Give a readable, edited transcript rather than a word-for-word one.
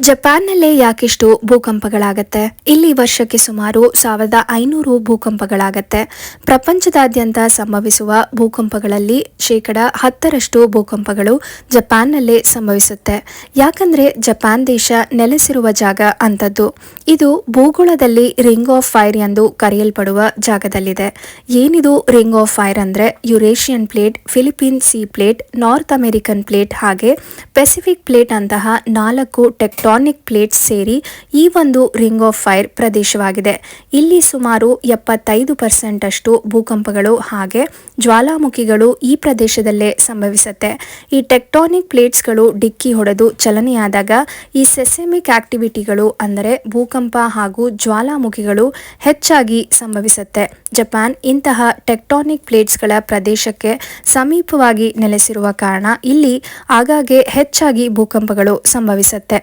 ಜಪಾನ್ನಲ್ಲೇ ಯಾಕಿಷ್ಟು ಭೂಕಂಪಗಳಾಗತ್ತೆ? ಇಲ್ಲಿ ವರ್ಷಕ್ಕೆ ಸುಮಾರು 1500 ಭೂಕಂಪಗಳಾಗತ್ತೆ. ಪ್ರಪಂಚದಾದ್ಯಂತ ಸಂಭವಿಸುವ ಭೂಕಂಪಗಳಲ್ಲಿ 10% ಭೂಕಂಪಗಳು ಜಪಾನ್ನಲ್ಲೇ ಸಂಭವಿಸುತ್ತೆ. ಯಾಕಂದ್ರೆ ಜಪಾನ್ ದೇಶ ನೆಲೆಸಿರುವ ಜಾಗ ಅಂತದ್ದು. ಇದು ಭೂಗೋಳದಲ್ಲಿ ರಿಂಗ್ ಆಫ್ ಫೈರ್ ಎಂದು ಕರೆಯಲ್ಪಡುವ ಜಾಗದಲ್ಲಿದೆ. ಏನಿದು ರಿಂಗ್ ಆಫ್ ಫೈರ್ ಅಂದ್ರೆ Eurasian plate, Philippine C plate, north American plate ಹಾಗೆ ಪೆಸಿಫಿಕ್ ಪ್ಲೇಟ್ ಅಂತಹ 4 ಟೆಕ್ಟಾನಿಕ್ ಪ್ಲೇಟ್ಸ್ ಸೇರಿ ಈ ಒಂದು ರಿಂಗ್ ಆಫ್ ಫೈರ್ ಪ್ರದೇಶವಾಗಿದೆ. ಇಲ್ಲಿ ಸುಮಾರು 75% ಅಷ್ಟು ಭೂಕಂಪಗಳು ಹಾಗೆ ಜ್ವಾಲಾಮುಖಿಗಳು ಈ ಪ್ರದೇಶದಲ್ಲೇ ಸಂಭವಿಸುತ್ತೆ. ಈ ಟೆಕ್ಟಾನಿಕ್ ಪ್ಲೇಟ್ಸ್ಗಳು ಡಿಕ್ಕಿ ಹೊಡೆದು ಚಲನೆಯಾದಾಗ ಈ ಸೆಸ್ಮಿಕ್ ಆಕ್ಟಿವಿಟಿಗಳು ಅಂದರೆ ಭೂಕಂಪ ಹಾಗೂ ಜ್ವಾಲಾಮುಖಿಗಳು ಹೆಚ್ಚಾಗಿ ಸಂಭವಿಸುತ್ತೆ. ಜಪಾನ್ ಇಂತಹ ಟೆಕ್ಟಾನಿಕ್ ಪ್ಲೇಟ್ಸ್ಗಳ ಪ್ರದೇಶಕ್ಕೆ ಸಮೀಪವಾಗಿ ನೆಲೆಸಿರುವ ಕಾರಣ ಇಲ್ಲಿ ಆಗಾಗ್ಗೆ ಹೆಚ್ಚಾಗಿ ಭೂಕಂಪಗಳು ಸಂಭವಿಸುತ್ತೆ.